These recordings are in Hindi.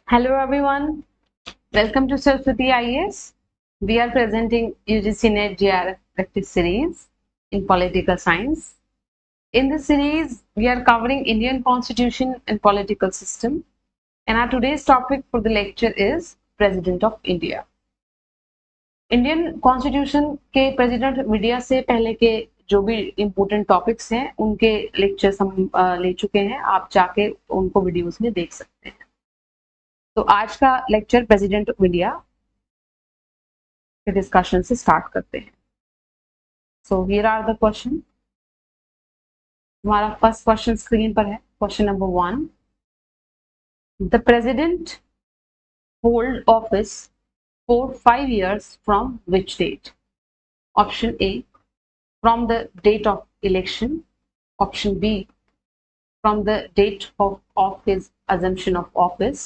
Hello everyone, welcome to Saraswati IAS. We are presenting UGC NET JRF practice series in political science. In this series, we are covering Indian Constitution and political system. And our today's topic for the lecture is President of India. Indian constitution के प्रेसिडेंट ऑफ इंडिया से पहले के जो भी इम्पोर्टेंट टॉपिक्स हैं उनके लेक्चर्स हम ले चुके हैं, आप जाके उनको वीडियोस में देख सकते हैं। तो आज का लेक्चर प्रेसिडेंट ऑफ इंडिया के डिस्कशन से स्टार्ट करते हैं। So here are the question. हमारा फर्स्ट क्वेश्चन स्क्रीन पर है। Question number 1, the president hold office for 5 years from which date? Option A, from the date of election. Option B, from the date of his assumption of office.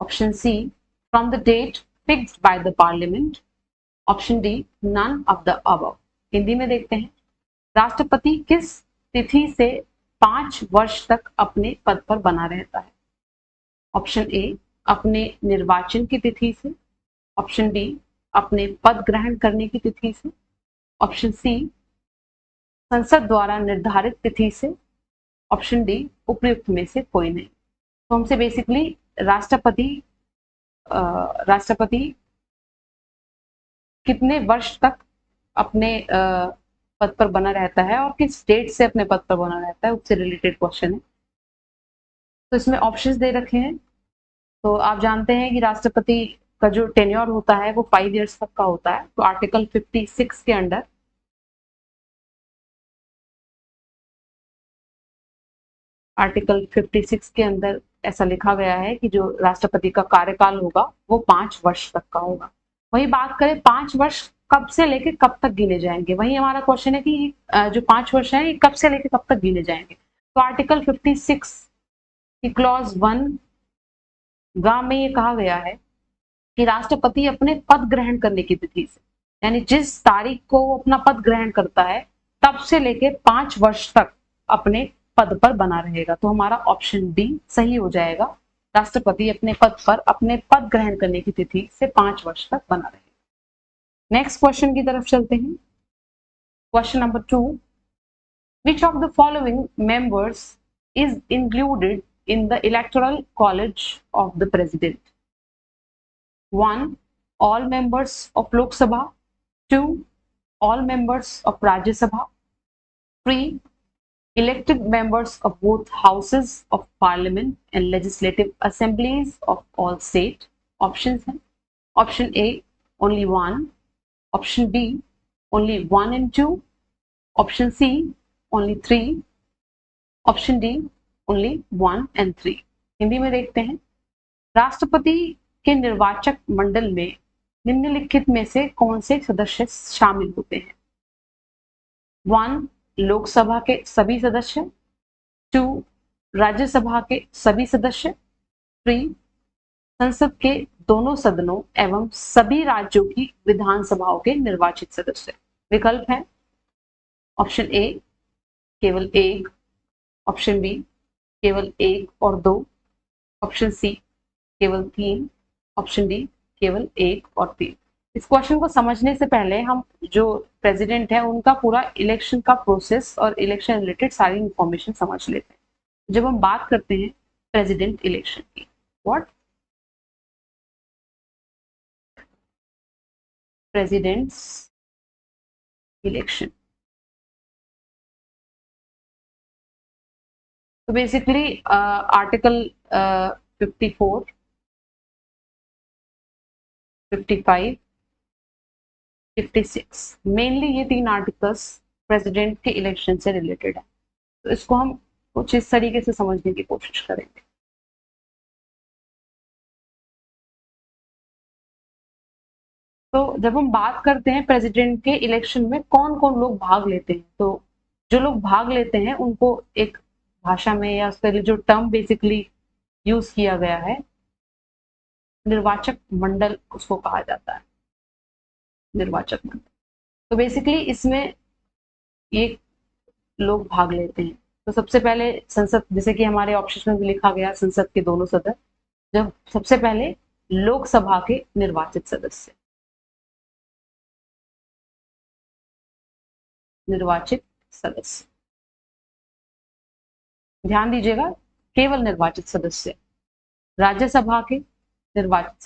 Option C, from the date fixed by the parliament. Option D, none of the above. Hindi में देखते हैं, राष्ट्रपति किस तिथि से 5 वर्ष तक अपने पद पर बना रहता है? ऑप्शन ए, अपने निर्वाचन की तिथि से। ऑप्शन बी, अपने पद ग्रहण करने की तिथि से। ऑप्शन सी, संसद द्वारा निर्धारित तिथि से। ऑप्शन डी, उपयुक्त में से कोई नहीं। तो हमसे बेसिकली राष्ट्रपति कितने वर्ष तक अपने पद पर बना रहता है और किस डेट से अपने पद पर बना रहता है, उससे रिलेटेड क्वेश्चन है। तो इसमें ऑप्शंस दे रखे हैं। तो आप जानते हैं कि राष्ट्रपति का जो टेन्योर होता है वो 5 इयर्स तक का होता है। तो आर्टिकल 56 के अंडर ऐसा लिखा गया है कि जो राष्ट्रपति का कार्यकाल होगा वो 5 वर्ष तक का होगा। वही बात करें 5 वर्ष कब से लेके कब तक गिने जाएंगे, वही हमारा क्वेश्चन है कि जो 5 वर्ष है ये कब से लेके कब तक गिने जाएंगे। तो आर्टिकल 56 की क्लॉज 1 गा में ये कहा गया है कि राष्ट्रपति अपने पद ग्रहण करने की तिथि से, यानी जिस तारीख को वो अपना पद ग्रहण करता है तब से लेके 5 वर्ष तक अपने पद पर बना रहेगा। तो हमारा ऑप्शन डी सही हो जाएगा। राष्ट्रपति अपने पद पर अपने पद ग्रहण करने की तिथि से 5 वर्ष तक बना रहेगा। नेक्स्ट क्वेश्चन की तरफ चलते हैं। Question number 2, which of the following members is included in the electoral college of the president? 1, all members of Lok Sabha. 2, all members of Rajya Sabha. 3, elected members of both houses of parliament and legislative assemblies of all state. Options हैं, option A, only 1. Option B, only 1 and 2. Option C, only 3. Option D, only 1 and 3. Hindi में देखते हैं, राष्ट्रपति के निर्वाचक मंडल में निम्नलिखित में से कौन से सदस्य शामिल होते हैं? 1, लोकसभा के सभी सदस्य। 2, राज्यसभा के सभी सदस्य। 3, संसद के दोनों सदनों एवं सभी राज्यों की विधानसभाओं के निर्वाचित सदस्य। विकल्प है ऑप्शन ए केवल 1, ऑप्शन बी केवल 1 और 2, ऑप्शन सी केवल 3, ऑप्शन डी केवल 1 और 3। इस क्वेश्चन को समझने से पहले हम जो प्रेसिडेंट है उनका पूरा इलेक्शन का प्रोसेस और इलेक्शन रिलेटेड सारी इंफॉर्मेशन समझ लेते हैं। जब हम बात करते हैं प्रेसिडेंट इलेक्शन की, व्हाट प्रेसिडेंट्स इलेक्शन, तो बेसिकली आर्टिकल 54, 55, 56 मेनली ये 3 आर्टिकल्स प्रेसिडेंट के इलेक्शन से रिलेटेड है। तो इसको हम कुछ इस तरीके से समझने की कोशिश करेंगे। तो जब हम बात करते हैं प्रेसिडेंट के इलेक्शन में कौन कौन लोग भाग लेते हैं, तो जो लोग भाग लेते हैं उनको एक भाषा में या उसके लिए जो टर्म बेसिकली यूज किया गया है, निर्वाचक मंडल उसको कहा जाता है, निर्वाचक मंडल। तो बेसिकली इसमें ये लोग भाग लेते हैं। तो सबसे पहले संसद, जैसे कि हमारे ऑप्शन में भी लिखा गया, संसद के दोनों सदन, जब सबसे पहले लोकसभा के निर्वाचित सदस्य, ध्यान दीजिएगा, केवल निर्वाचित सदस्य। राज्यसभा के निर्वाचित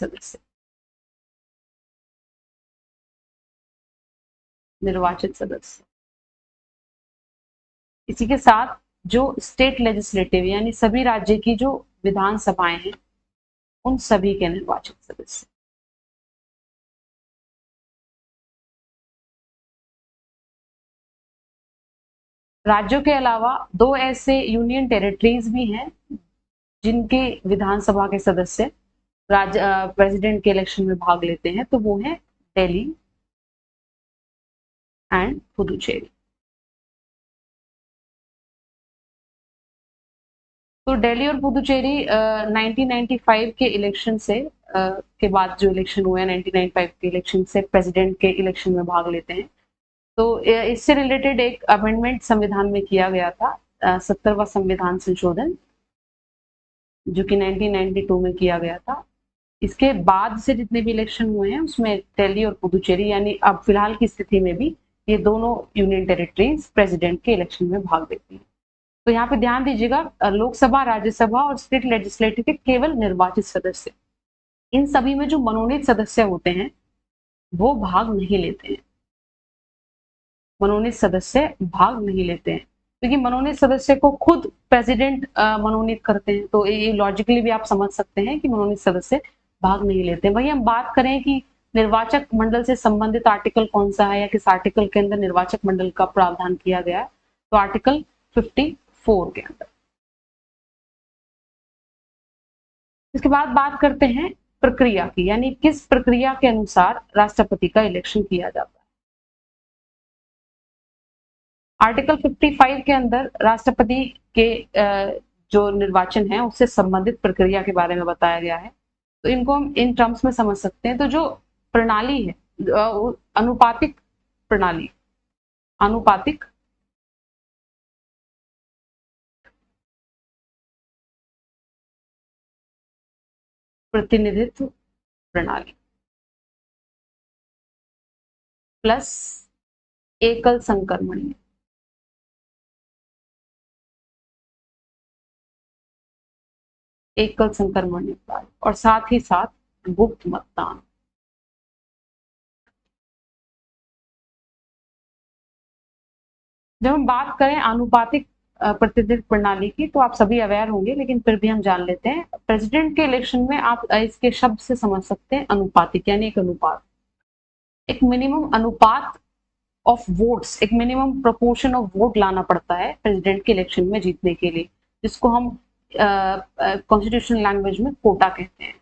सदस्य, इसी के साथ जो स्टेट लेजिस्लेटिव यानी सभी राज्य की जो विधानसभाएं हैं उन सभी के निर्वाचित सदस्य। राज्यों के अलावा दो ऐसे यूनियन टेरिटरीज भी हैं जिनके विधानसभा के सदस्य प्रेसिडेंट के इलेक्शन में भाग लेते हैं, तो वो है दिल्ली एंड पुदुचेरी। तो दिल्ली और पुदुचेरी 1995 के इलेक्शन से के बाद जो इलेक्शन हुए 1995 के इलेक्शन से प्रेसिडेंट के इलेक्शन में भाग लेते हैं। तो इससे रिलेटेड एक अमेंडमेंट संविधान में किया गया था, 70वां संविधान संशोधन, जो कि 1992 में किया गया था। इसके बाद से जितने भी इलेक्शन हुए हैं उसमें दिल्ली और पुदुचेरी यानी अब फिलहाल की स्थिति में भी ये दोनों यूनियन टेरिटरीज प्रेसिडेंट के इलेक्शन में भाग लेती हैं। तो यहाँ पे ध्यान दीजिएगा, लोकसभा, राज्यसभा और स्टेट लेजिस्लेटिव के केवल निर्वाचित सदस्य, इन सभी में जो मनोनीत सदस्य होते हैं वो भाग नहीं लेते हैं। मनोनीत सदस्य भाग नहीं लेते हैं क्योंकि मनोनीत सदस्य को खुद प्रेसिडेंट मनोनीत करते हैं। तो ये लॉजिकली भी आप समझ सकते हैं कि मनोनीत सदस्य भाग नहीं लेते हैं। वही हम बात करें कि निर्वाचक मंडल से संबंधित आर्टिकल कौन सा है या किस आर्टिकल के अंदर निर्वाचक मंडल का प्रावधान किया गया है, तो आर्टिकल 54 के अंदर। इसके बाद बात करते हैं प्रक्रिया की, यानी किस प्रक्रिया के अनुसार राष्ट्रपति का इलेक्शन किया जाता है। आर्टिकल 55 के अंदर राष्ट्रपति के जो निर्वाचन है उससे संबंधित प्रक्रिया के बारे में बताया गया है। तो इनको हम इन टर्म्स में समझ सकते हैं। तो जो प्रणाली है, अनुपातिक प्रणाली, अनुपातिक प्रतिनिधित्व प्रणाली प्लस एकल संक्रमणीय, एकल संक्रमणीय प्रणाली और साथ ही साथ गुप्त मतदान। जब हम बात करें अनुपातिक प्रतिनिधित्व प्रणाली की, तो आप सभी अवेयर होंगे, लेकिन फिर भी हम जान लेते हैं। प्रेसिडेंट के इलेक्शन में आप इसके शब्द से समझ सकते हैं, अनुपातिक यानी एक अनुपात, एक मिनिमम अनुपात ऑफ वोट्स, एक मिनिमम प्रोपोर्शन ऑफ वोट लाना पड़ता है प्रेसिडेंट के इलेक्शन में जीतने के लिए, जिसको हम कॉन्स्टिट्यूशनल लैंग्वेज में कोटा कहते हैं।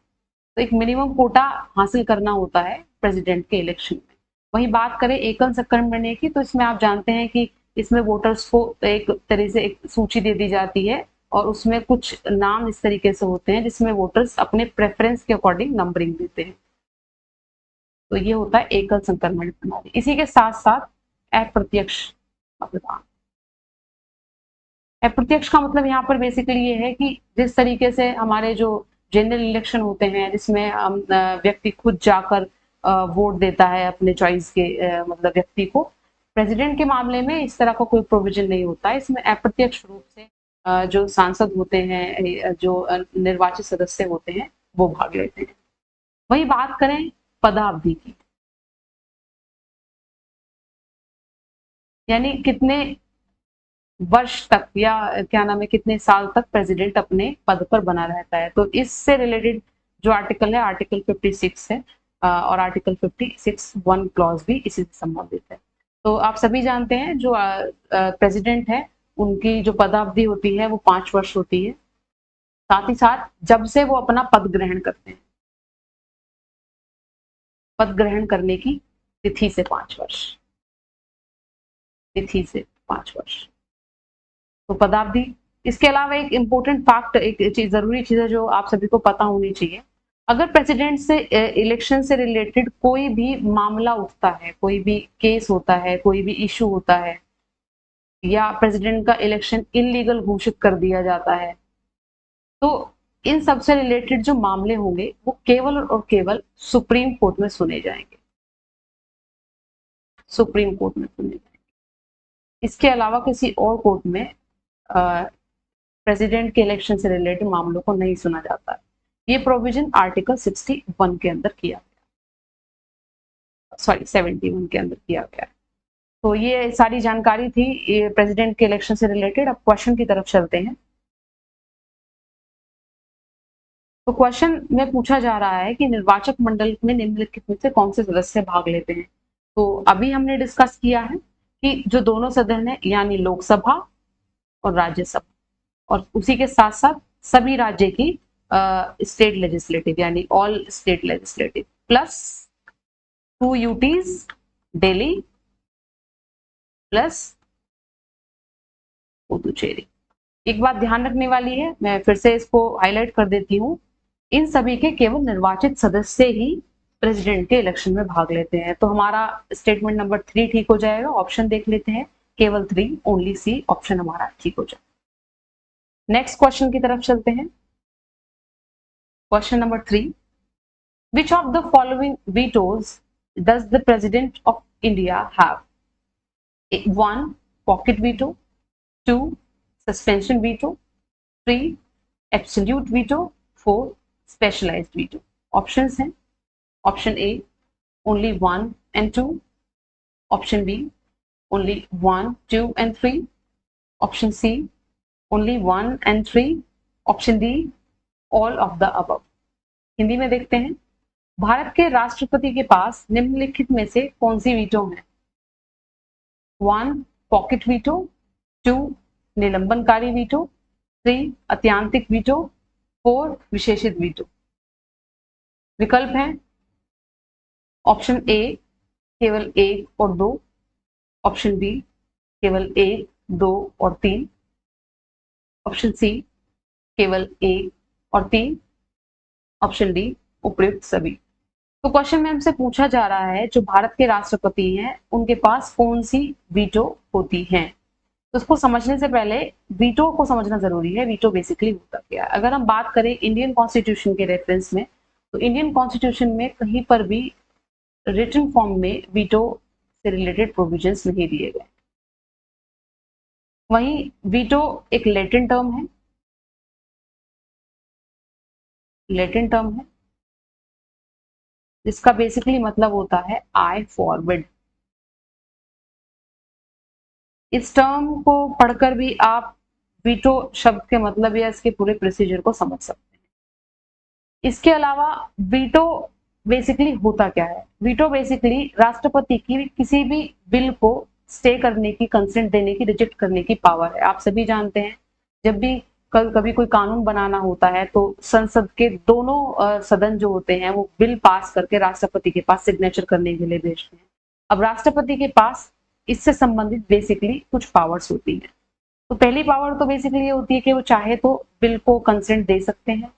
तो एक मिनिमम कोटा हासिल करना होता है प्रेसिडेंट के इलेक्शन में। वही बात करें एकल संक्रमणीय की, तो इसमें आप जानते हैं कि इसमें वोटर्स को एक तरह से एक सूची दे दी जाती है और उसमें कुछ नाम इस तरीके से होते हैं जिसमें वोटर्स अपने प्रेफरेंस के अकॉर्डिंग नंबरिंग देते हैं। तो ये होता है एकल संक्रमण प्रणाली। इसी के साथ साथ अप्रत्यक्ष मतदान। अप्रत्यक्ष का मतलब यहाँ पर बेसिकली ये है कि जिस तरीके से हमारे जो जनरल इलेक्शन होते हैं जिसमें व्यक्ति खुद जाकर वोट देता है अपने चॉइस के मतलब व्यक्ति को, प्रेसिडेंट के मामले में इस तरह का कोई प्रोविजन नहीं होता है। इसमें अप्रत्यक्ष रूप से जो सांसद होते हैं, जो निर्वाचित सदस्य होते हैं, वो भाग लेते हैं। वही बात करें पदावधि की, यानी कितने वर्ष तक या क्या नाम है, कितने साल तक प्रेसिडेंट अपने पद पर बना रहता है। तो इससे रिलेटेड जो आर्टिकल है, आर्टिकल 56 है और आर्टिकल 56(1) क्लॉज भी इसी से संबंधित है। तो आप सभी जानते हैं जो प्रेसिडेंट है उनकी जो पदावधि होती है वो 5 वर्ष होती है। साथ ही साथ जब से वो अपना पद ग्रहण करते हैं, पद ग्रहण करने की तिथि से 5 वर्ष, तिथि से 5 वर्ष तो पदावधि। इसके अलावा एक इम्पोर्टेंट फैक्ट, एक चीज, जरूरी चीज है जो आप सभी को पता होनी चाहिए। अगर प्रेसिडेंट से इलेक्शन से रिलेटेड कोई भी मामला उठता है, कोई भी केस होता है, कोई भी इशू होता है या प्रेसिडेंट का इलेक्शन इलीगल घोषित कर दिया जाता है, तो इन सबसे रिलेटेड जो मामले होंगे वो केवल और केवल सुप्रीम कोर्ट में सुने जाएंगे, सुप्रीम कोर्ट में सुने जाएंगे। इसके अलावा किसी और कोर्ट में प्रेसिडेंट के इलेक्शन से रिलेटेड मामलों को नहीं सुना जाता है। ये प्रोविजन आर्टिकल 61 के अंदर किया गया, सॉरी 71 के अंदर किया गया। तो ये सारी जानकारी थी ये प्रेसिडेंट के इलेक्शन से रिलेटेड। अब क्वेश्चन की तरफ चलते हैं। तो क्वेश्चन में पूछा जा रहा है कि निर्वाचक मंडल में निम्नलिखित में से कौन से सदस्य भाग लेते हैं। तो अभी हमने डिस्कस किया है कि जो दोनों सदन है यानी लोकसभा और राज्यसभा, और उसी के साथ साथ सभी राज्य की स्टेट लेजिस्लेटिव यानी all state legislative plus 2 UTs Delhi plus Puducherry. एक बात ध्यान रखने वाली है, मैं फिर से इसको हाईलाइट कर देती हूँ, इन सभी के केवल निर्वाचित सदस्य ही प्रेसिडेंट के इलेक्शन में भाग लेते हैं। तो हमारा स्टेटमेंट नंबर 3 ठीक हो जाएगा। ऑप्शन देख लेते हैं, केवल 3, ओनली सी ऑप्शन हमारा ठीक हो जाएगा। नेक्स्ट क्वेश्चन की तरफ चलते हैं। Question number 3, which of the following vetoes does the president of India have? 1 pocket veto, 2 suspension veto, 3 absolute veto, 4 specialized veto। Options हैं, option A only 1 and 2, option B only 1, 2 and 3, option C only 1 and 3, option D all of the above। Hindi में देखते हैं, भारत के राष्ट्रपति के पास निम्नलिखित में से कौन सी वीटो है? 1 पॉकेट वीटो, 2 निलंबनकारी वीटो, 3 अत्यांतिक वीटो, 4 विशेषित वीटो। विकल्प हैं ऑप्शन ए केवल 1 और 2, ऑप्शन बी केवल 1, 2 और 3, ऑप्शन सी केवल 1 और 3, ऑप्शन डी उपयुक्त सभी। तो क्वेश्चन में हमसे पूछा जा रहा है जो भारत के राष्ट्रपति हैं उनके पास कौन सी वीटो होती हैं। तो उसको समझने से पहले वीटो को समझना जरूरी है। वीटो बेसिकली होता क्या है। अगर हम बात करें इंडियन कॉन्स्टिट्यूशन के रेफरेंस में, तो इंडियन कॉन्स्टिट्यूशन में कहीं पर भी रिटन फॉर्म में वीटो से रिलेटेड प्रोविजंस नहीं दिए गए। वहीं वीटो एक लैटिन टर्म है, लैटिन टर्म है जिसका बेसिकली मतलब होता है आई फॉरवर्ड। इस टर्म को पढ़कर भी आप वीटो शब्द के मतलब या इसके पूरे प्रोसीजर को समझ सकते हैं। इसके अलावा वीटो बेसिकली होता क्या है? वीटो बेसिकली राष्ट्रपति की किसी भी बिल को स्टे करने की, कंसेंट देने की, रिजेक्ट करने की पावर है। आप सभी जानते हैं जब भी कभी कोई कानून बनाना होता है तो संसद के दोनों सदन जो होते हैं वो बिल पास करके राष्ट्रपति के पास सिग्नेचर करने के लिए भेजते हैं। अब राष्ट्रपति के पास इससे संबंधित बेसिकली कुछ पावर्स होती हैं। तो पहली पावर तो बेसिकली ये होती है कि वो चाहे तो बिल को कंसेंट दे सकते हैं,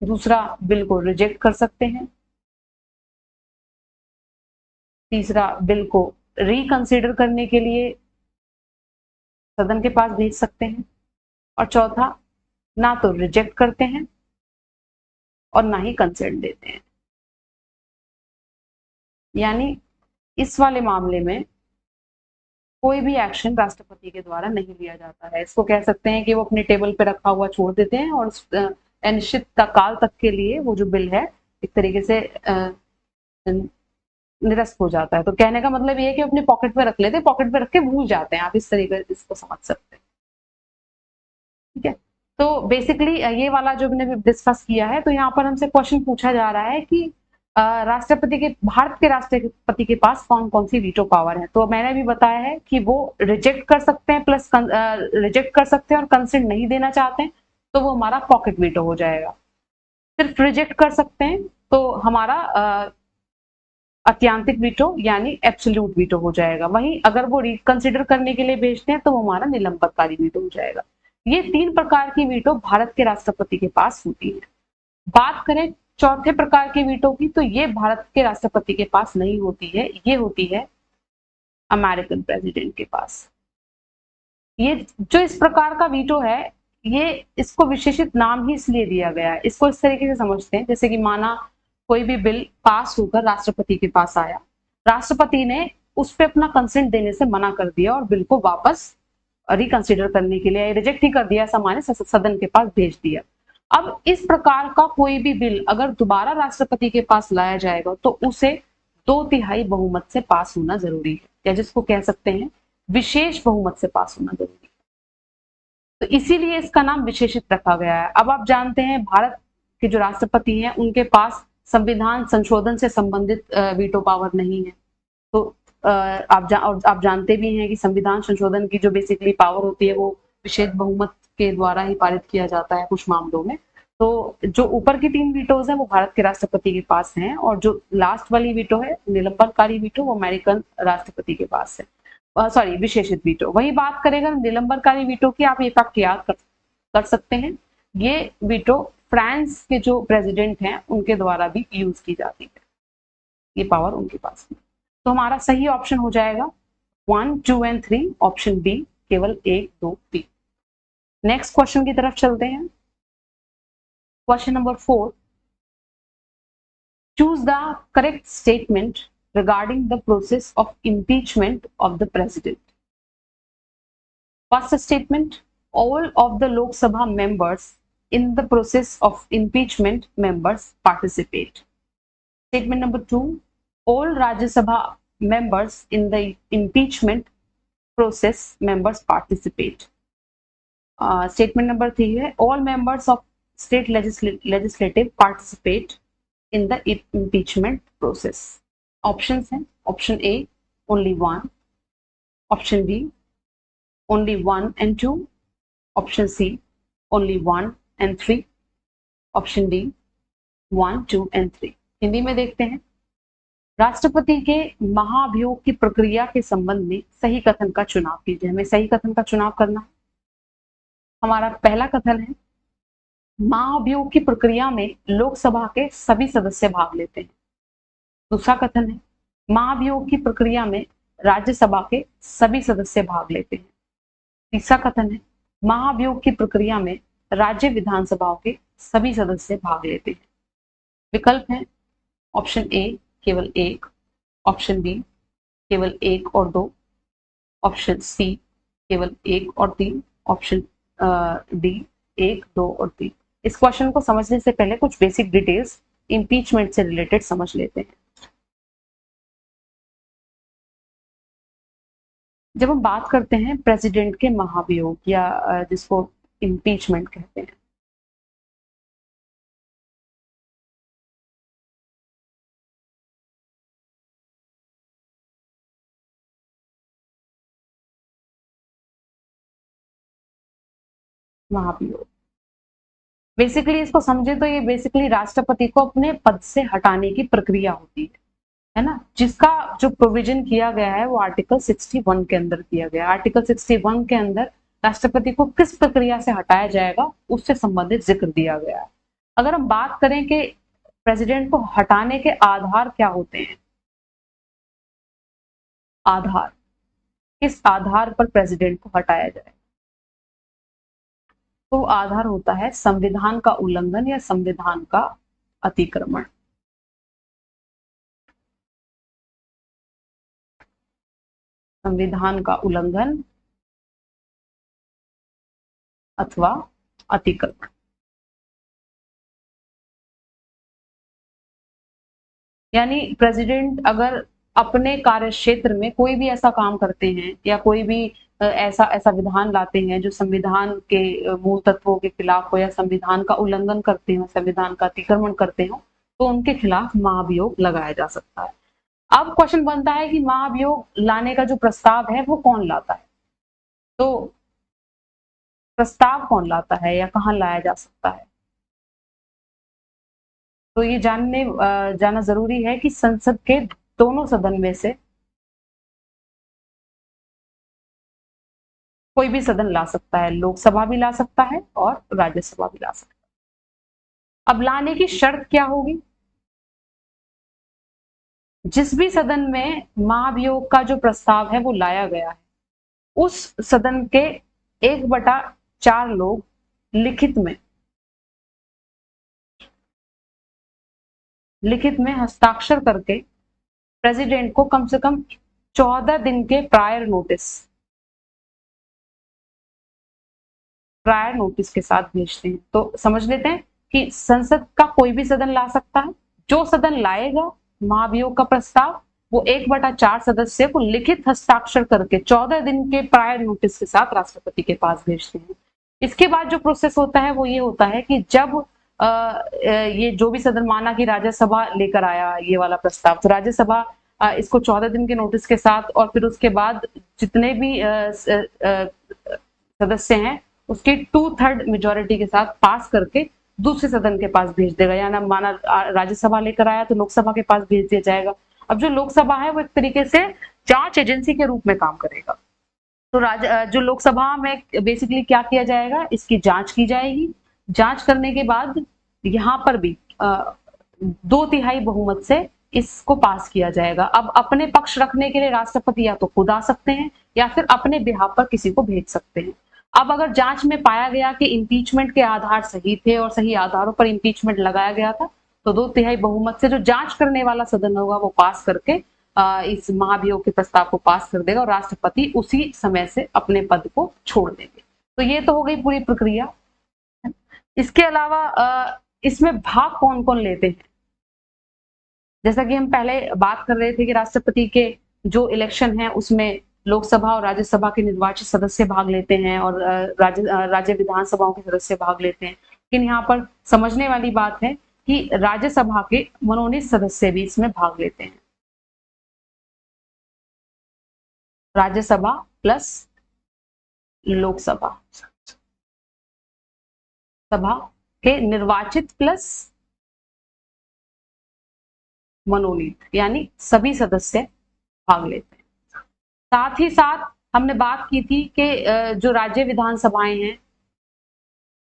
दूसरा बिल को रिजेक्ट कर सकते हैं, तीसरा बिल को रिकंसिडर करने के लिए सदन के पास भेज सकते हैं, और चौथा ना तो रिजेक्ट करते हैं और ना ही कंसेंट देते हैं। यानी इस वाले मामले में कोई भी एक्शन राष्ट्रपति के द्वारा नहीं लिया जाता है। इसको कह सकते हैं कि वो अपने टेबल पे रखा हुआ छोड़ देते हैं और अनिश्चित काल तक के लिए वो जो बिल है एक तरीके से निरस्त हो जाता है। तो कहने का मतलब ये है कि अपने पॉकेट में रख लेते हैं, पॉकेट में रख के भूल जाते हैं। आप इस तरीके से इसको समझ सकते हैं, ठीक है। तो बेसिकली ये वाला जो हमने डिस्कस किया है, तो यहाँ पर हमसे क्वेश्चन पूछा जा रहा है कि राष्ट्रपति के, भारत के राष्ट्रपति के पास कौन कौन सी वीटो पावर है। तो मैंने भी बताया है कि वो रिजेक्ट कर सकते हैं, प्लस रिजेक्ट कर सकते हैं और कंसेंट नहीं देना चाहते हैं तो वो हमारा पॉकेट वीटो हो जाएगा। सिर्फ रिजेक्ट कर सकते हैं तो हमारा अत्यांतिक वीटो यानी एब्सोल्यूट वीटो हो जाएगा। वहीं अगर वो रिकंसिडर करने के लिए भेजते हैं तो वो हमारा निलंबनकारी वीटो हो जाएगा। ये 3 प्रकार की वीटो भारत के राष्ट्रपति के पास होती है। बात करें चौथे प्रकार की वीटो की, तो ये भारत के राष्ट्रपति के पास नहीं होती है, ये होती है अमेरिकन प्रेसिडेंट के पास। ये जो इस प्रकार का वीटो है ये इसको विशेषित नाम ही इसलिए दिया गया है। इसको इस तरीके से समझते हैं, जैसे कि माना कोई भी बिल पास होकर राष्ट्रपति के पास आया, राष्ट्रपति ने उस पर अपना कंसेंट देने से मना कर दिया और बिल को वापस रिकंसिडर करने के लिए रिजेक्ट ही कर दिया, सामान्य सदन के पास भेज दिया। अब इस प्रकार का कोई भी बिल अगर दोबारा राष्ट्रपति के पास लाया जाएगा तो उसे 2/3 बहुमत से पास होना जरूरी है, या जिसको कह सकते हैं विशेष बहुमत से पास होना जरूरी है। तो इसीलिए इसका नाम विशेषित रखा गया है। अब आप जानते हैं भारत के जो राष्ट्रपति हैं उनके पास संविधान संशोधन से संबंधित वीटो पावर नहीं है। तो आप जानते भी हैं कि संविधान संशोधन की जो बेसिकली पावर होती है वो विशेष बहुमत के द्वारा ही पारित किया जाता है कुछ मामलों में। तो जो ऊपर की 3 वीटोज हैं वो भारत के राष्ट्रपति के पास हैं, और जो लास्ट वाली वीटो है निलंबनकारी वीटो वो अमेरिकन राष्ट्रपति के पास है, सॉरी विशेषित वीटो। वही बात करेगा निलंबनकारी वीटो की, आप ये फैक्ट याद कर सकते हैं, ये वीटो फ्रांस के जो प्रेसिडेंट हैं उनके द्वारा भी यूज की जाती है, ये पावर उनके पास है। तो हमारा सही ऑप्शन हो जाएगा 1, 2 एंड 3, ऑप्शन बी केवल 1, 2, 3। नेक्स्ट क्वेश्चन की तरफ चलते हैं। Question number 4, choose the correct statement regarding the process of impeachment of the president. First statement, all of the Lok Sabha members in the process of impeachment members participate. Statement number 2, all Rajya Sabha members in the impeachment process members participate. Statement number 3 है all members of state legislative participate in the impeachment process. Options हैं, option A only 1, option B only 1 and 2, option C only 1 and 3, option D 1, 2 and 3। Hindi में देखते हैं। राष्ट्रपति के महाभियोग की प्रक्रिया के संबंध में सही कथन का चुनाव कीजिए। हमें सही कथन का चुनाव करना है। हमारा पहला कथन है, महाभियोग की प्रक्रिया में लोकसभा के सभी सदस्य भाग लेते हैं। दूसरा कथन है, महाभियोग की प्रक्रिया में राज्यसभा के सभी सदस्य भाग लेते हैं। तीसरा कथन है, महाभियोग की प्रक्रिया में राज्य विधानसभाओं के सभी सदस्य भाग लेते हैं। विकल्प है ऑप्शन ए केवल 1, ऑप्शन बी केवल 1 और 2, ऑप्शन सी केवल 1 और 3, ऑप्शन डी 1, 2 और 3। इस क्वेश्चन को समझने से पहले कुछ बेसिक डिटेल्स इम्पीचमेंट से रिलेटेड समझ लेते हैं। जब हम बात करते हैं प्रेसिडेंट के महाभियोग या जिसको इम्पीचमेंट कहते हैं, महाभियोग बेसिकली इसको समझे तो ये बेसिकली राष्ट्रपति को अपने पद से हटाने की प्रक्रिया होती है ना, जिसका जो प्रोविजन किया गया है वो आर्टिकल 61 के अंदर किया गया है। आर्टिकल 61 के अंदर राष्ट्रपति को किस प्रक्रिया से हटाया जाएगा उससे संबंधित जिक्र दिया गया है। अगर हम बात करें कि प्रेसिडेंट को हटाने के आधार क्या होते हैं, आधार, किस आधार पर प्रेसिडेंट को हटाया जाए, तो आधार होता है संविधान का उल्लंघन या संविधान का अतिक्रमण। संविधान का उल्लंघन अथवा अतिक्रमण। यानी प्रेसिडेंट अगर अपने कार्य क्षेत्र में कोई भी ऐसा काम करते हैं या कोई भी ऐसा विधान लाते हैं जो संविधान के मूल तत्वों के खिलाफ हो या संविधान का उल्लंघन करते हो, संविधान का अतिक्रमण करते हो, तो उनके खिलाफ महाभियोग लगाया जा सकता है। अब क्वेश्चन बनता है कि महाभियोग लाने का जो प्रस्ताव है वो कौन लाता है, तो प्रस्ताव कौन लाता है या कहाँ लाया जा सकता है, तो ये जाना जरूरी है कि संसद के दोनों सदन में से कोई भी सदन ला सकता है, लोकसभा भी ला सकता है और राज्यसभा भी ला सकता है। अब लाने की शर्त क्या होगी, जिस भी सदन में महाभियोग का जो प्रस्ताव है वो लाया गया है उस सदन के 1/4 लोग लिखित में हस्ताक्षर करके प्रेसिडेंट को कम से कम 14 दिन के प्रायर नोटिस के साथ भेजते हैं। तो समझ लेते हैं कि संसद का कोई भी सदन ला सकता है। जो सदन लाएगा महाभियोग का प्रस्ताव, वो 1/4 सदस्य को लिखित हस्ताक्षर करके 14 दिन के प्रायर नोटिस के साथ राष्ट्रपति के पास भेजते हैं। इसके बाद जो प्रोसेस होता है वो ये होता है कि जब ये जो भी सदन, माना कि राज्यसभा लेकर आया ये वाला प्रस्ताव, तो राज्यसभा इसको 14 दिन के नोटिस के साथ और फिर उसके बाद जितने भी सदस्य हैं उसकी 2/3 मेजोरिटी के साथ पास करके दूसरे सदन के पास भेज देगा। यानी माना राज्यसभा लेकर आया तो लोकसभा के पास भेज दिया जाएगा। अब जो लोकसभा है वो एक तरीके से जांच एजेंसी के रूप में काम करेगा। तो जो लोकसभा में बेसिकली क्या किया जाएगा, इसकी जांच की जाएगी। जांच करने के बाद यहाँ पर भी 2/3 बहुमत से इसको पास किया जाएगा। अब अपने पक्ष रखने के लिए राष्ट्रपति या तो खुद आ सकते हैं या फिर अपने बिहाफ पर किसी को भेज सकते हैं। अब अगर जांच में पाया गया कि इम्पीचमेंट के आधार सही थे और सही आधारों पर इम्पीचमेंट लगाया गया था, तो 2/3 बहुमत से जो जांच करने वाला सदन होगा वो पास करके इस महाभियोग के प्रस्ताव को पास कर देगा और राष्ट्रपति उसी समय से अपने पद को छोड़ देंगे। तो ये तो हो गई पूरी प्रक्रिया। इसके अलावा इसमें भाग कौन कौन लेते हैं, जैसा कि हम पहले बात कर रहे थे कि राष्ट्रपति के जो इलेक्शन है उसमें लोकसभा और राज्यसभा के निर्वाचित सदस्य भाग लेते हैं और राज्य विधानसभाओं के सदस्य भाग लेते हैं। लेकिन यहाँ पर समझने वाली बात है कि राज्यसभा के मनोनीत सदस्य भी इसमें भाग लेते हैं। राज्यसभा प्लस लोकसभा सभा के निर्वाचित प्लस मनोनीत, यानी सभी सदस्य भाग लेते हैं। साथ ही साथ हमने बात की थी कि जो राज्य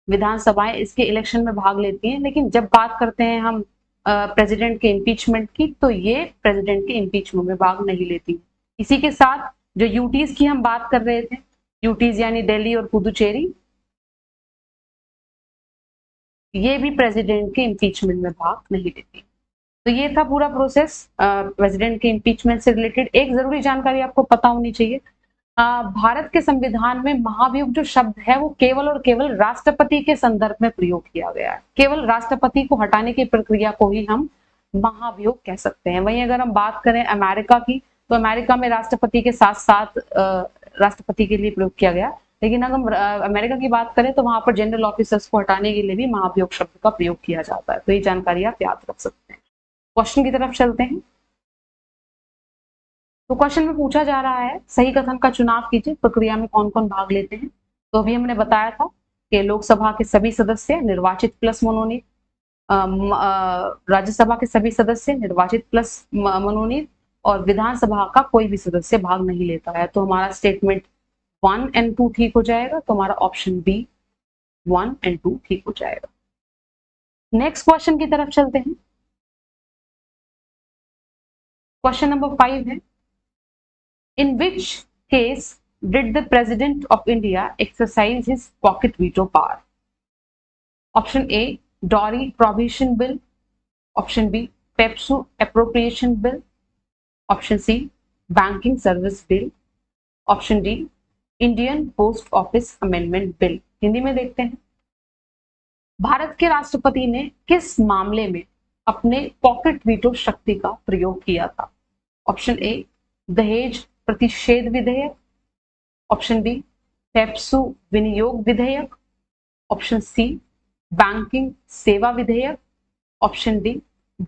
विधानसभाएं इसके इलेक्शन में भाग लेती हैं, लेकिन जब बात करते हैं हम प्रेसिडेंट के इम्पीचमेंट की, तो ये प्रेसिडेंट के इम्पीचमेंट में भाग नहीं लेती। इसी के साथ जो यूटीज की हम बात कर रहे थे, यूटीज यानी दिल्ली और पुदुचेरी, ये भी प्रेसिडेंट के इम्पीचमेंट में भाग नहीं लेती। तो ये था पूरा प्रोसेस प्रेसिडेंट के इम्पीचमेंट से रिलेटेड। एक जरूरी जानकारी आपको पता होनी चाहिए, भारत के संविधान में महाभियोग जो शब्द है वो केवल और केवल राष्ट्रपति के संदर्भ में प्रयोग किया गया है। केवल राष्ट्रपति को हटाने की प्रक्रिया को ही हम महाभियोग कह सकते हैं। वहीं अगर हम बात करें अमेरिका की, तो अमेरिका में राष्ट्रपति के साथ साथ राष्ट्रपति के लिए प्रयोग किया गया। लेकिन अगर हम अमेरिका की बात करें तो वहां पर जनरल ऑफिसर्स को हटाने के लिए भी महाभियोग शब्द का प्रयोग किया जाता है। तो ये जानकारी आप याद रख सकते हैं। क्वेश्चन की तरफ चलते हैं। तो क्वेश्चन में पूछा जा रहा है सही कथन का चुनाव कीजिए, प्रक्रिया में कौन कौन भाग लेते हैं। तो अभी हमने बताया था कि लोकसभा के सभी सदस्य निर्वाचित प्लस मनोनीत, राज्यसभा के सभी सदस्य निर्वाचित प्लस मनोनीत, और विधानसभा का कोई भी सदस्य भाग नहीं लेता है। तो हमारा स्टेटमेंट 1 और 2 ठीक हो जाएगा। तो हमारा ऑप्शन बी 1 और 2 ठीक हो जाएगा। नेक्स्ट क्वेश्चन की तरफ चलते हैं। क्वेश्चन नंबर 5 है, in which case did the president of India exercise his pocket veto power? Option A dowry prohibition bill, option B PEPSU appropriation bill, option C banking service bill, option D Indian post office amendment bill. Hindi में देखते हैं, भारत के राष्ट्रपति ने किस मामले में अपने पॉकेट वीटो शक्ति का प्रयोग किया था? ऑप्शन ए दहेज प्रतिषेध विधेयक, ऑप्शन बी पेप्सू विनियोग विधेयक, ऑप्शन सी बैंकिंग सेवा विधेयक, ऑप्शन डी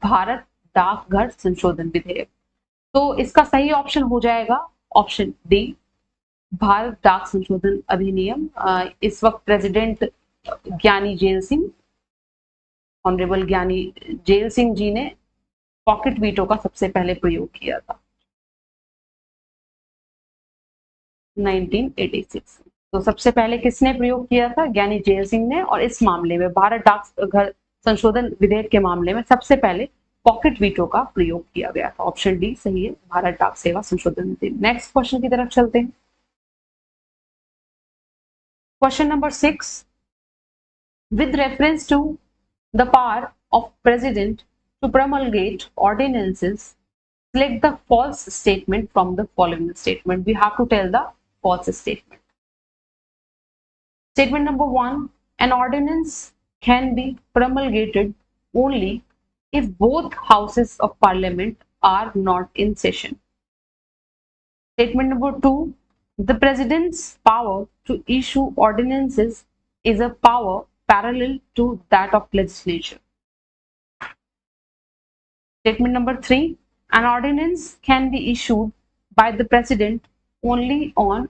भारत डाकघर संशोधन विधेयक। तो इसका सही ऑप्शन हो जाएगा ऑप्शन डी भारत डाक संशोधन अधिनियम। इस वक्त प्रेसिडेंट ज्ञानी जेल सिंह, ऑनरेबल ज्ञानी जेल सिंह जी ने पॉकेट वीटो का सबसे पहले प्रयोग किया था 1986। तो सबसे पहले किसने प्रयोग किया था? ज्ञानी जेल सिंह ने। और इस मामले में भारत डाकघर संशोधन विधेयक के मामले में सबसे पहले पॉकेट वीटो का प्रयोग किया गया था। ऑप्शन डी सही है, भारत डाक सेवा संशोधन विधेयक। नेक्स्ट क्वेश्चन की तरफ चलते हैं। Question number 6, with reference to the power of president to promulgate ordinances, select the false statement from the following statement. We have to tell the false statement. Statement number 1, an ordinance can be promulgated only if both houses of parliament are not in session. Statement number 2, the president's power to issue ordinances is a power parallel to that of legislature. Statement number 3, an ordinance can be issued by the president only on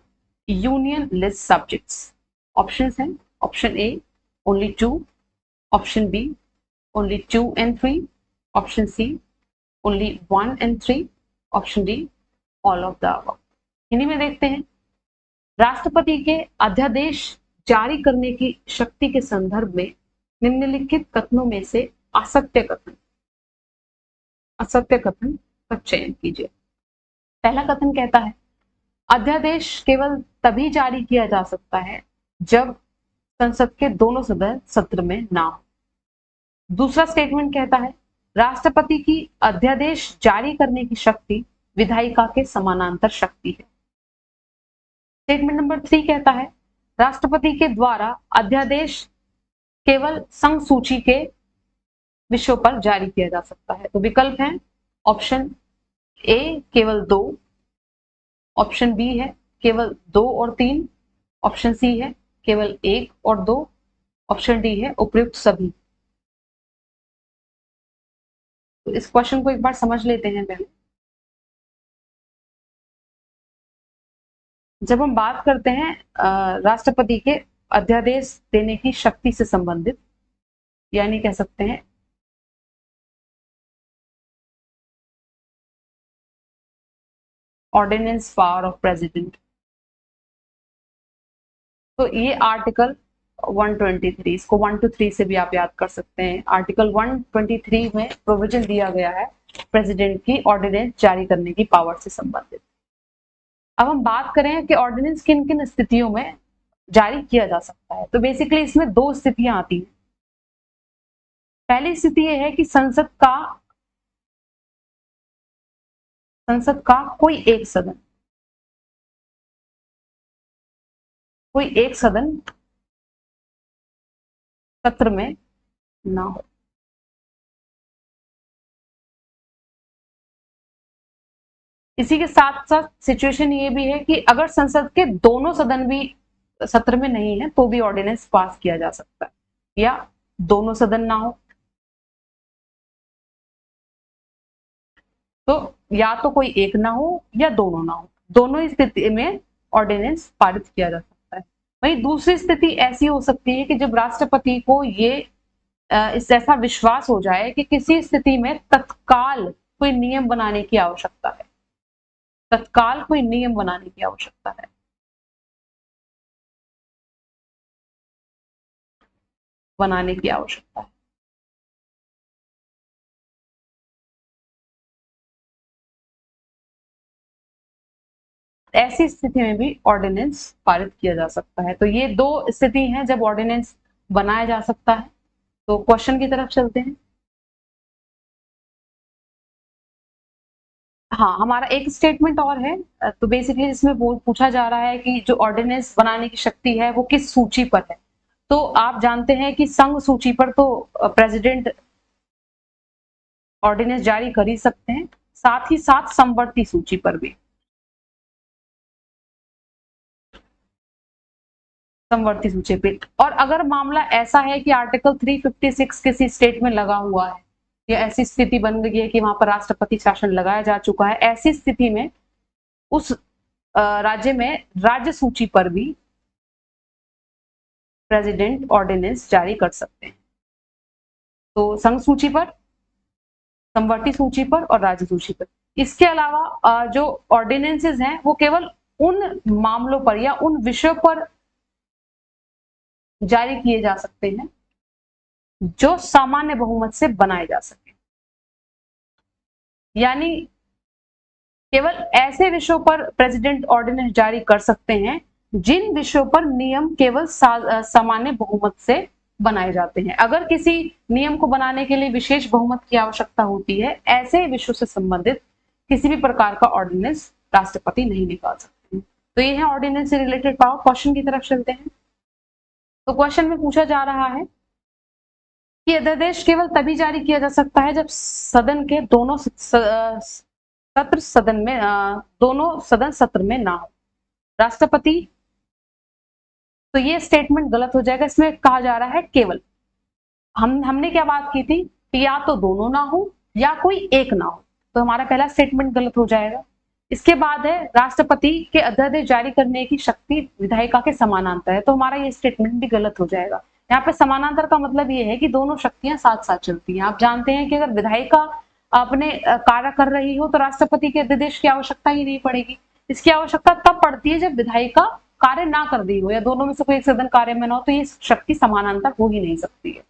union list subjects. Options हैं, option A only 2, option B only 2 and 3, option C only 1 and 3, option D all of the above. Hindi में देखते हैं, राष्ट्रपति के अध्यादेश जारी करने की शक्ति के संदर्भ में निम्नलिखित कथनों में से असत्य कथन का चयन कीजिए। पहला कथन कहता है अध्यादेश केवल तभी जारी किया जा सकता है जब संसद के दोनों सदन सत्र में ना हो। दूसरा स्टेटमेंट कहता है राष्ट्रपति की अध्यादेश जारी करने की शक्ति विधायिका के समानांतर शक्ति है। स्टेटमेंट नंबर 3 कहता है राष्ट्रपति के द्वारा अध्यादेश केवल संघ सूची के विषयों पर जारी किया जा सकता है। तो विकल्प हैं ऑप्शन ए केवल 2, ऑप्शन बी है केवल 2 और 3, ऑप्शन सी है केवल 1 और 2, ऑप्शन डी है उपयुक्त सभी। तो इस क्वेश्चन को एक बार समझ लेते हैं पहले। जब हम बात करते हैं राष्ट्रपति के अध्यादेश देने की शक्ति से संबंधित, यानी कह सकते हैं ऑर्डिनेंस पावर ऑफ प्रेसिडेंट, तो ये आर्टिकल 123, इसको 1 to 3 से भी आप याद कर सकते हैं। आर्टिकल 123 में प्रोविजन दिया गया है प्रेसिडेंट की ऑर्डिनेंस जारी करने की पावर से संबंधित। अब हम बात करें कि ऑर्डिनेंस किन किन स्थितियों में जारी किया जा सकता है, तो बेसिकली इसमें 2 स्थितियां आती हैं। पहली स्थिति यह है कि संसद का कोई एक सदन सत्र में ना हो। इसी के साथ साथ सिचुएशन ये भी है कि अगर संसद के दोनों सदन भी सत्र में नहीं है तो भी ऑर्डिनेंस पास किया जा सकता है, या दोनों सदन ना हो तो या तो कोई एक ना हो या दोनों ना हो, दोनों स्थिति में ऑर्डिनेंस पारित किया जा सकता है। वहीं दूसरी स्थिति ऐसी हो सकती है कि जब राष्ट्रपति को ये इस ऐसा विश्वास हो जाए कि किसी स्थिति में तत्काल कोई नियम बनाने की आवश्यकता है, ऐसी स्थिति में भी ऑर्डिनेंस पारित किया जा सकता है। तो ये 2 स्थिति हैं जब ऑर्डिनेंस बनाया जा सकता है। तो क्वेश्चन की तरफ चलते हैं। हाँ, हमारा एक स्टेटमेंट और है। तो बेसिकली इसमें पूछा जा रहा है कि जो ऑर्डिनेंस बनाने की शक्ति है वो किस सूची पर है। तो आप जानते हैं कि संघ सूची पर तो प्रेसिडेंट ऑर्डिनेंस जारी कर ही सकते हैं, साथ ही साथ समवर्ती सूची पर भी, समवर्ती सूची पे। और अगर मामला ऐसा है कि आर्टिकल 356 किसी स्टेट में लगा हुआ है या ऐसी स्थिति बन गई है कि वहां पर राष्ट्रपति शासन लगाया जा चुका है, ऐसी स्थिति में उस राज्य में राज्य सूची पर भी प्रेसिडेंट ऑर्डिनेंस जारी कर सकते हैं। तो संघ सूची पर, समवर्ती सूची पर और राज्य सूची पर। इसके अलावा जो ऑर्डिनेंसेस हैं वो केवल उन मामलों पर या उन विषयों पर जारी किए जा सकते हैं जो सामान्य बहुमत से बनाए जा सके, यानी केवल ऐसे विषयों पर प्रेसिडेंट ऑर्डिनेंस जारी कर सकते हैं जिन विषयों पर नियम केवल सामान्य बहुमत से बनाए जाते हैं। अगर किसी नियम को बनाने के लिए विशेष बहुमत की आवश्यकता होती है, ऐसे विषयों से संबंधित किसी भी प्रकार का ऑर्डिनेंस राष्ट्रपति नहीं निकाल सकते। तो ये है ऑर्डिनेंस से रिलेटेड पावर। क्वेश्चन की तरफ चलते हैं। तो क्वेश्चन में पूछा जा रहा है कि अध्यादेश केवल तभी जारी किया जा सकता है जब सदन के दोनों सदन सत्र में ना हो। राष्ट्रपति, तो ये स्टेटमेंट गलत हो जाएगा। इसमें कहा जा रहा है केवल, हमने क्या बात की थी कि या तो दोनों ना हो या कोई एक ना हो, तो हमारा पहला स्टेटमेंट गलत हो जाएगा। इसके बाद है राष्ट्रपति के अध्यादेश जारी करने की शक्ति विधायिका के समानांतर है, तो हमारा ये स्टेटमेंट भी गलत हो जाएगा। यहाँ पे समानांतर का मतलब ये है कि दोनों शक्तियां साथ साथ चलती हैं। आप जानते हैं कि अगर विधायिका अपने कार्य कर रही हो तो राष्ट्रपति के अध्यादेश की आवश्यकता ही नहीं पड़ेगी। इसकी आवश्यकता तब पड़ती है जब विधायिका कार्य ना कर रही हो या दोनों में से कोई एक सदन कार्य में ना हो, तो ये शक्ति समानांतर हो ही नहीं सकती है।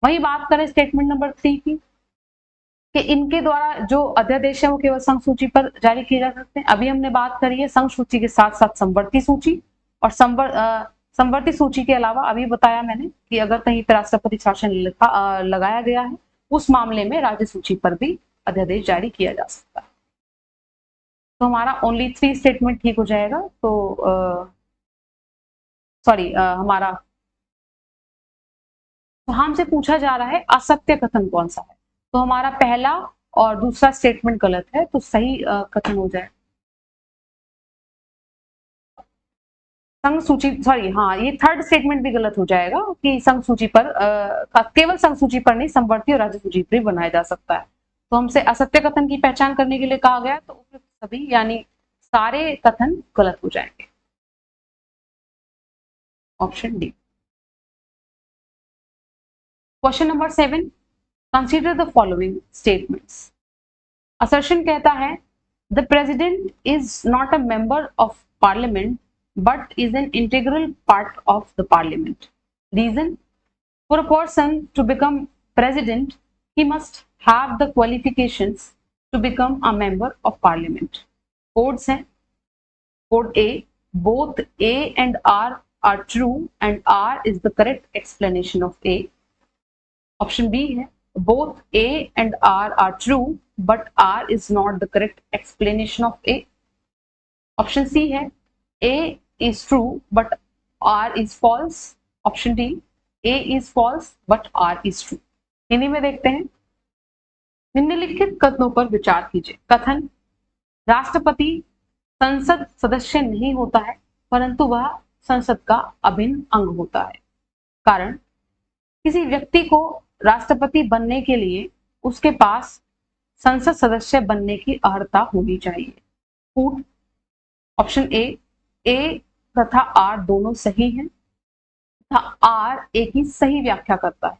वही बात करें स्टेटमेंट नंबर 3 की, कि इनके द्वारा जो अध्यादेश है वो केवल संघ सूची पर जारी किए जा सकते हैं। अभी हमने बात करी है संघ सूची के साथ साथ संवर्ती सूची, और संवर्ती सूची के अलावा अभी बताया मैंने कि अगर कहीं पर राष्ट्रपति शासन लगाया गया है, उस मामले में राज्य सूची पर भी अध्यादेश जारी किया जा सकता है। तो हमारा ओनली 3 स्टेटमेंट ठीक हो जाएगा। तो हमारा तो हमसे पूछा जा रहा है असत्य कथन कौन सा है, तो हमारा पहला और दूसरा स्टेटमेंट गलत है, तो सही कथन हो जाए संघ सूची, ये थर्ड स्टेटमेंट भी गलत हो जाएगा कि संघ सूची पर केवल संघ सूची पर नहीं, संवर्ती और राज्य सूची पर भी बनाया जा सकता है। तो हमसे असत्य कथन की पहचान करने के लिए कहा गया, तो उपयुक्त सभी यानी सारे कथन गलत हो जाएंगे। Option D. Question number 7, consider the following statements. Assertion कहता है the president is not a member of parliament but is an integral part of the parliament. Reason: for a person to become president, he must have the qualifications to become a member of parliament. Codes हैं. Code A: both A and R are true and R is the correct explanation of A. Option B है both A and R are true but R is not the correct explanation of A. Option C है A is true but R is false. Option D: A is false but R is true. Hindi में देखते हैं। निम्नलिखित कथनों पर विचार कीजिए। कथन: राष्ट्रपति संसद सदस्य नहीं होता है परंतु वह संसद का अभिन्न अंग होता है। कारण: किसी व्यक्ति को राष्ट्रपति बनने के लिए उसके पास संसद सदस्य बनने की अर्हता होनी चाहिए। कूट: ऑप्शन ए तथा आर दोनों सही हैं तथा आर ए की सही व्याख्या करता है।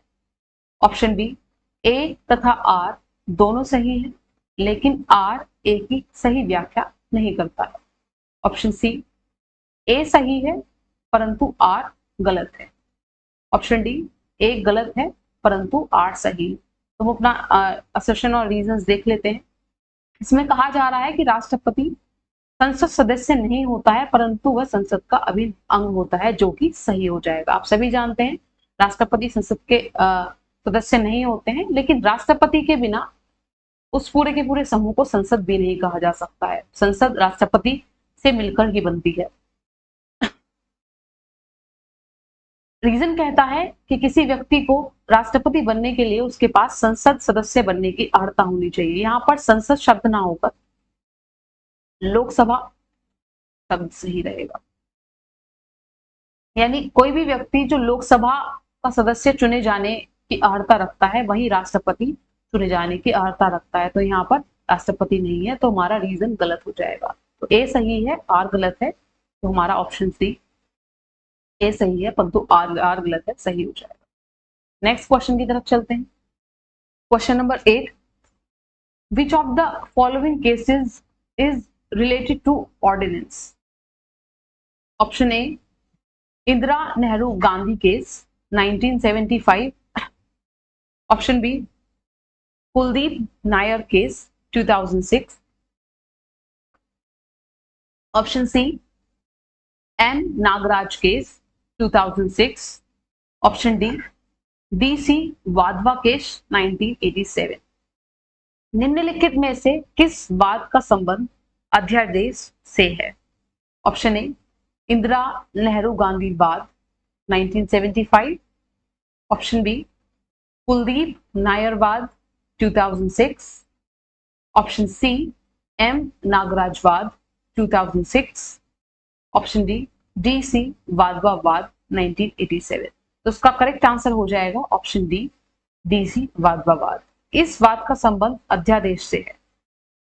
ऑप्शन बी: ए तथा आर दोनों सही हैं लेकिन आर ए की सही व्याख्या नहीं करता है। ऑप्शन सी: ए सही है परंतु आर गलत है। ऑप्शन डी: ए गलत है परंतु आर सही है। तो हम अपना असर्शन और रीजंस देख लेते हैं। इसमें कहा जा रहा है कि राष्ट्रपति संसद सदस्य नहीं होता है परंतु वह संसद का अभिन्न अंग होता है, जो कि सही हो जाएगा। आप सभी जानते हैं राष्ट्रपति संसद के सदस्य नहीं होते हैं, लेकिन राष्ट्रपति के बिना उस पूरे के पूरे समूह को संसद भी नहीं कहा जा सकता है। संसद राष्ट्रपति से मिलकर ही बनती है। रीजन कहता है कि किसी व्यक्ति को राष्ट्रपति बनने के लिए उसके पास संसद सदस्य बनने की अर्हता होनी चाहिए। यहाँ पर संसद शब्द ना होकर लोकसभा शब्द सही रहेगा। यानी कोई भी व्यक्ति जो लोकसभा का सदस्य चुने जाने की अर्हता रखता है वही राष्ट्रपति चुने जाने की अर्हता रखता है। तो यहाँ पर राष्ट्रपति नहीं है, तो हमारा रीजन गलत हो जाएगा। तो ए सही है, आर गलत है, तो हमारा ऑप्शन सी ए सही है परंतु आर गलत है, सही हो जाएगा। नेक्स्ट क्वेश्चन की तरफ चलते हैं। Question number 8, which of the following cases is related to ordinance? Option A: Indira Nehru Gandhi case 1975. Option B: Kuldeep Nair case 2006. Option C: M Nagaraj case 2006. Option D: DC Wadhwa case 1987। निम्नलिखित में से किस वाद का संबंध अध्यादेश से है? ऑप्शन ए इंदिरा नेहरू गांधी वाद 1975, ऑप्शन बी कुलदीप नायर वाद 2006, ऑप्शन सी एम नागराज वाद 2006, ऑप्शन डी DC वाधवा वाद 1987। तो उसका करेक्ट आंसर हो जाएगा ऑप्शन डी DC वाधवा वाद। इस वाद का संबंध अध्यादेश से है।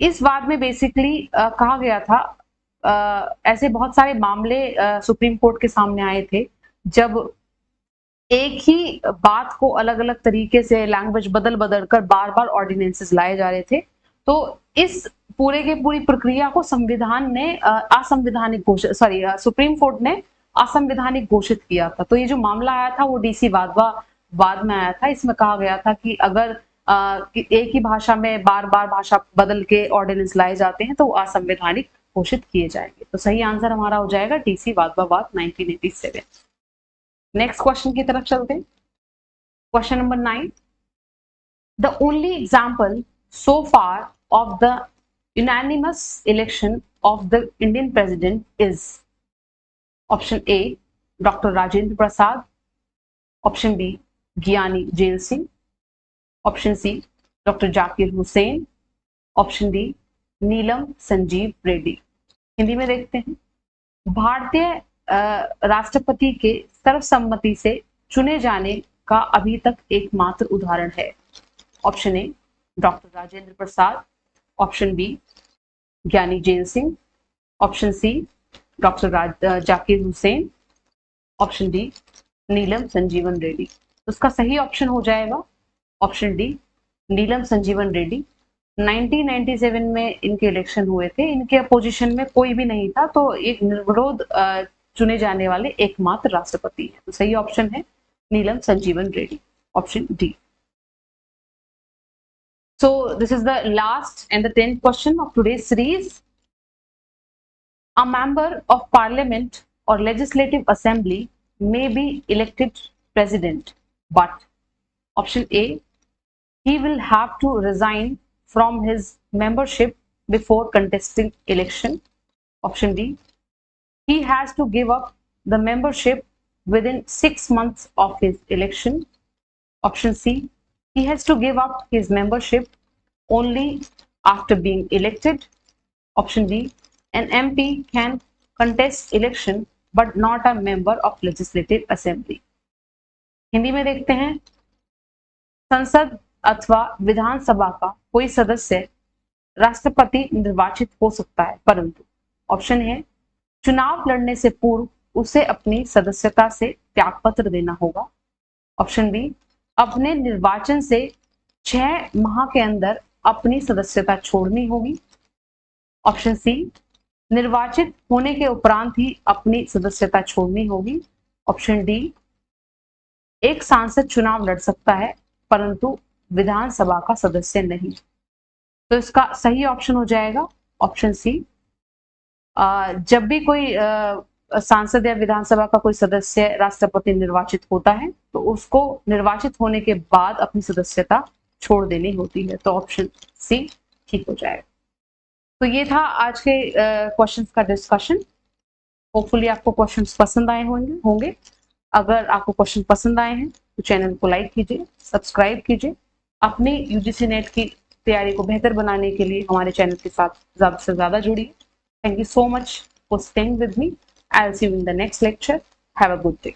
इस वाद में बेसिकली कहा गया था, ऐसे बहुत सारे मामले सुप्रीम कोर्ट के सामने आए थे जब एक ही बात को अलग अलग तरीके से लैंग्वेज बदल बदल कर बार बार ऑर्डिनेंसेस लाए जा रहे थे। तो इस पूरे के पूरी प्रक्रिया को संविधान ने असंवैधानिक घोषित सुप्रीम कोर्ट ने असंवैधानिक घोषित किया था। तो ये जो मामला आया था वो DC वाधवा वाद में आया था। इसमें कहा गया था कि अगर एक ही भाषा में बार बार भाषा बदल के ऑर्डिनेंस लाए जाते हैं तो वो असंवैधानिक घोषित किए जाएंगे। तो सही आंसर हमारा हो जाएगा DC वाधवा वाद 1987। नेक्स्ट क्वेश्चन की तरफ चलते हैं। Question number 9, the only example so far of the unanimous election of the Indian president is option A Dr. Rajendra Prasad, option B Gyani Jail Singh, option C Dr. Zakir Hussain, option D नीलम संजीव रेड्डी। हिंदी में देखते हैं। भारतीय राष्ट्रपति के सर्वसम्मति से चुने जाने का अभी तक एकमात्र उदाहरण है। Option A doctor Rajendra Prasad, option B Giani Zail Singh, option C doctor Zakir Hussain, option D Neelam Sanjiva Reddy. उसका सही ऑप्शन हो जाएगा ऑप्शन डी नीलम संजीवन रेड्डी। 1997 में इनके इलेक्शन हुए थे। इनके अपोजिशन में कोई भी नहीं था, तो एक निर्विरोध चुने जाने वाले एकमात्र राष्ट्रपति हैं। तो सही ऑप्शन है Neelam Sanjiva Reddy, option D. So this is the last and the 10th question of today's series. A member of parliament or legislative assembly may be elected president, but option A, he will have to resign from his membership before contesting election. Option B, he has to give up the membership within 6 months of his election. Option C, he has to give up his membership only after being elected. Option D, an MP can contest election but not a member of legislative assembly. Hindi में देखते हैं। संसद अथवा विधानसभा का कोई सदस्य राष्ट्रपति निर्वाचित हो सकता है, परंतु ऑप्शन है चुनाव लड़ने से पूर्व उसे अपनी सदस्यता से त्यागपत्र देना होगा। ऑप्शन बी, अपने निर्वाचन से 6 माह के अंदर अपनी सदस्यता छोड़नी होगी। ऑप्शन सी, निर्वाचित होने के उपरांत ही अपनी सदस्यता छोड़नी होगी। ऑप्शन डी, एक सांसद चुनाव लड़ सकता है परंतु विधानसभा का सदस्य नहीं। तो इसका सही ऑप्शन हो जाएगा ऑप्शन सी। जब भी कोई सांसद या विधानसभा का कोई सदस्य राष्ट्रपति निर्वाचित होता है तो उसको निर्वाचित होने के बाद अपनी सदस्यता छोड़ देनी होती है। तो ऑप्शन सी ठीक हो जाएगा। तो ये था आज के क्वेश्चंस का डिस्कशन। होपफुली आपको क्वेश्चंस पसंद आए होंगे। अगर आपको क्वेश्चन पसंद आए हैं तो चैनल को लाइक कीजिए, सब्सक्राइब कीजिए। अपनी UGC नेट की तैयारी को बेहतर बनाने के लिए हमारे चैनल के साथ ज़्यादा से ज़्यादा जुड़िए। Thank you so much for staying with me. I'll see you in the next lecture. Have a good day.